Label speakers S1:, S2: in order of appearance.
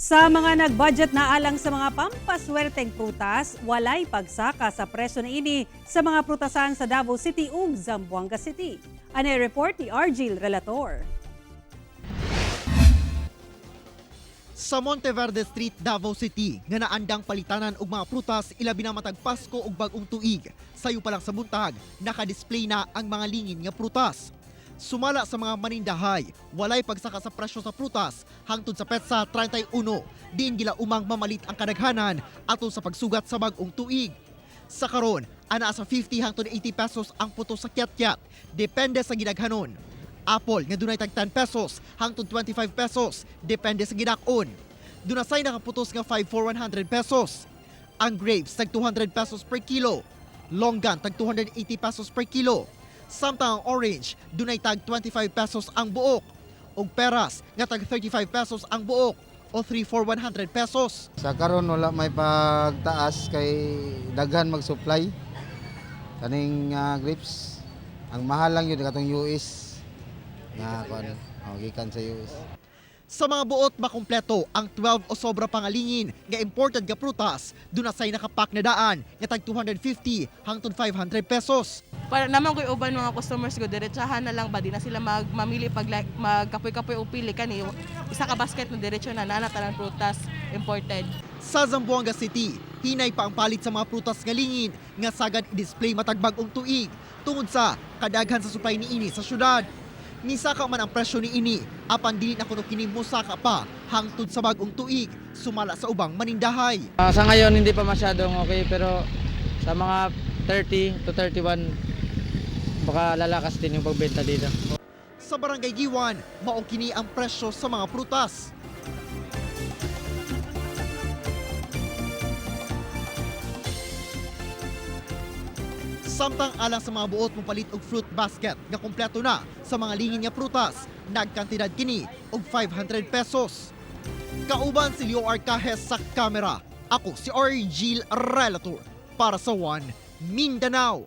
S1: Sa mga nag-budget na alang sa mga pampaswerteng prutas, walay pagsaka sa presyo na ini sa mga prutasan sa Davao City ug Zamboanga City. Ano report ni Argil Relator.
S2: Sa Monteverde Street, Davao City, nga naandang palitanan og mga prutas ilabi na matag Pasko ug bag-ong tuig. Sayo pa lang sa buntag, naka-display na ang mga lingin nga prutas. Sumala sa mga manindahay, walay pagsaka sa presyo sa prutas hangtod sa petsa 31. Diin gila umang mamalit ang kadaghanan ato sa pagsugat sa bag-ong tuig. Sa karon, ana sa 50 hangtod 80 pesos ang puto sa kiat-kiat, depende sa gidaghanon. Apple nga dunay tag 10 pesos hangtod 25 pesos, depende sa gidakon. Dunasay nakaputos nga 5 for 100 pesos. Ang grapes tag 200 pesos per kilo. Longgan tag 280 pesos per kilo. Samtang ang orange, dunay tag 25 pesos ang buok. Ug peras nga tag 35 pesos ang buok o 3 for 100 pesos.
S3: Sa karon wala may pagtaas kay daghan mag-supply kaning grapes. Ang mahal lang yun katong US nga kuan, gikan sa US.
S2: Sa mga buot makumpleto ang 12 o sobra pangalingin nga imported nga prutas, dunasay nakapak na daan nga tag 250 hangtod 500 pesos.
S4: Para naman ko'y uban mga customers ko, diretsahan na lang ba, di na sila mamili pag magkapoy-kapoy o pili kani. Isa ka basket na diretsyo na nanatanan prutas imported.
S2: Sa Zamboanga City, hinay pa ang palit sa mga prutas nga lingin nga sagad i-display matag bag-ong tuig tungod sa kadaghan sa supply ni ini sa syudad. Nisaka man ang presyo ni ini, apan dili na kuno kini mosaka pa hangtod sa bag-ong tuig, sumala sa ubang manindahay.
S5: Sa ngayon hindi pa masyadong okay pero sa mga 30 to 31 baka lalakas din yung pagbenta dito.
S2: Sa Barangay Giwan, mao kini ang presyo sa mga prutas. Samtang alang sa mga buot mong palit og fruit basket nga kompleto na sa mga lingin nga prutas, nagkantidad kini og 500 pesos. Kauban si Leo Arcajes sa kamera. Ako si Argil Relator para sa One Mindanao.